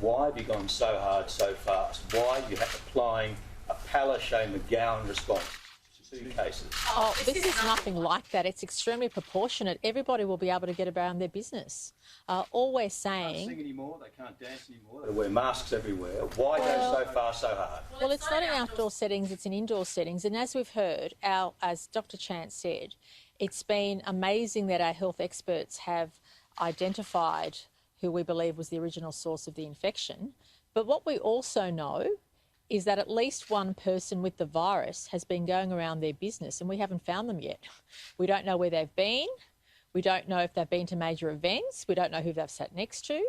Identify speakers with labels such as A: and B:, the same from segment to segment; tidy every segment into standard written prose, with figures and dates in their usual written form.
A: Why have you gone so hard so fast? Why are you applying a Palaszczuk McGowan response to 2 cases?
B: Oh, this is nothing like that. It's extremely proportionate. Everybody will be able to get around their business. All we're saying...
A: They can't sing anymore, they can't dance anymore, they wear masks everywhere. Why go so far so hard?
B: Well, it's not in outdoor settings, it's in indoor settings. And as we've heard, as Dr Chant said, it's been amazing that our health experts have identified who we believe was the original source of the infection. But what we also know is that at least one person with the virus has been going around their business and we haven't found them yet. We don't know where they've been. We don't know if they've been to major events. We don't know who they've sat next to.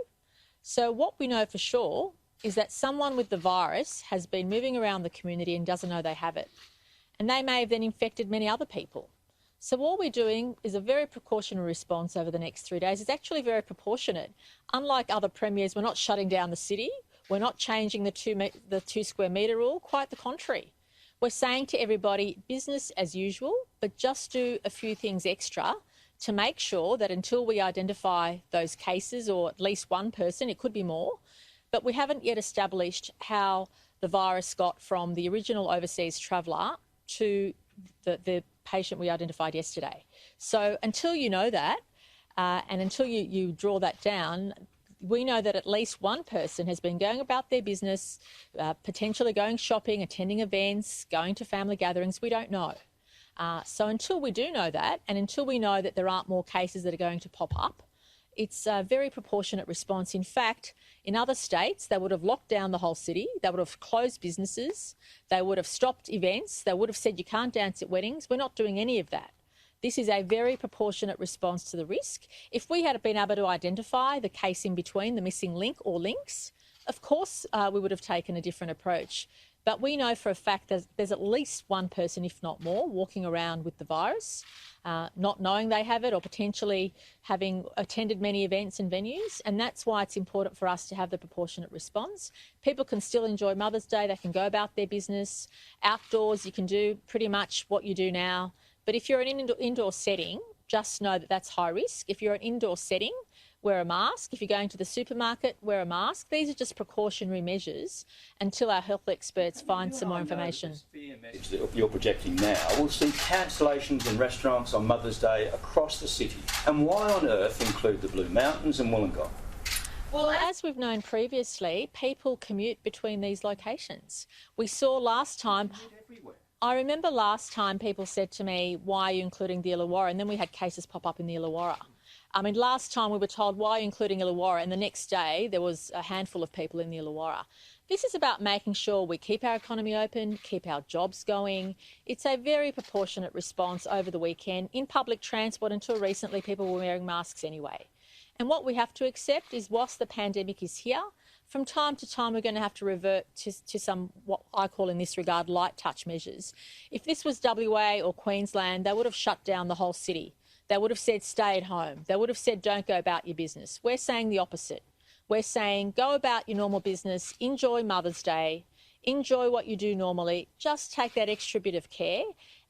B: So what we know for sure is that someone with the virus has been moving around the community and doesn't know they have it. And they may have then infected many other people. So all we're doing is a very precautionary response over the next 3 days. It's actually very proportionate. Unlike other premiers, we're not shutting down the city. We're not changing the 2 square metre rule. Quite the contrary. We're saying to everybody, business as usual, but just do a few things extra to make sure that until we identify those cases, or at least one person, it could be more, but we haven't yet established how the virus got from the original overseas traveller to the patient we identified yesterday. So until you know that, and until you draw that down, we know that at least one person has been going about their business, potentially going shopping, attending events, going to family gatherings. We don't know. So until we do know that, and until we know that there aren't more cases that are going to pop up, it's a very proportionate response. In fact, in other states, they would have locked down the whole city. They would have closed businesses. They would have stopped events. They would have said you can't dance at weddings. We're not doing any of that. This is a very proportionate response to the risk. If we had been able to identify the case in between, the missing link or links, of course we would have taken a different approach. But we know for a fact that there's at least one person, if not more, walking around with the virus, not knowing they have it or potentially having attended many events and venues. And that's why it's important for us to have the proportionate response. People can still enjoy Mother's Day. They can go about their business. Outdoors, you can do pretty much what you do now. But if you're in an indoor setting, just know that that's high risk. If you're in an indoor setting, wear a mask. If you're going to the supermarket, wear a mask. These are just precautionary measures until our health experts find some more information.
A: The fear message that you're projecting now, we'll see cancellations in restaurants on Mother's Day across the city. And why on earth include the Blue Mountains and Wollongong?
B: Well, as we've known previously, people commute between these locations. We saw last time... I remember last time people said to me, why are you including the Illawarra? And then we had cases pop up in the Illawarra. I mean, last time we were told, why are you including Illawarra? And the next day there was a handful of people in the Illawarra. This is about making sure we keep our economy open, keep our jobs going. It's a very proportionate response over the weekend. In public transport, until recently, people were wearing masks anyway. And what we have to accept is, whilst the pandemic is here, from time to time we're going to have to revert to some, what I call in this regard, light touch measures. If this was WA or Queensland, they would have shut down the whole city. They would have said stay at home. They would have said don't go about your business. We're saying the opposite. We're saying go about your normal business, enjoy Mother's Day, enjoy what you do normally, just take that extra bit of care.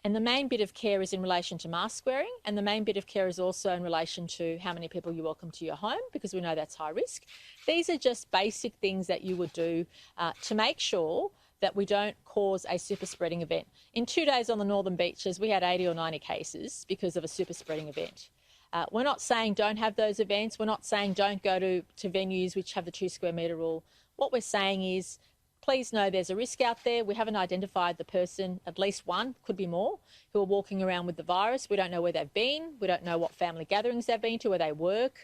B: And the main bit of care is in relation to mask wearing, and the main bit of care is also in relation to how many people you welcome to your home, because we know that's high risk. These are just basic things that you would do to make sure that we don't cause a super spreading event. In 2 days on the northern beaches, we had 80 or 90 cases because of a super spreading event. We're not saying don't have those events. We're not saying don't go to venues which have the 2 square metre rule. What we're saying is, please know there's a risk out there. We haven't identified the person, at least one, could be more, who are walking around with the virus. We don't know where they've been. We don't know what family gatherings they've been to, where they work,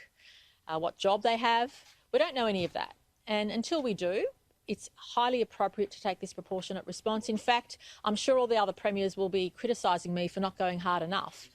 B: what job they have. We don't know any of that. And until we do, it's highly appropriate to take this proportionate response. In fact, I'm sure all the other premiers will be criticising me for not going hard enough.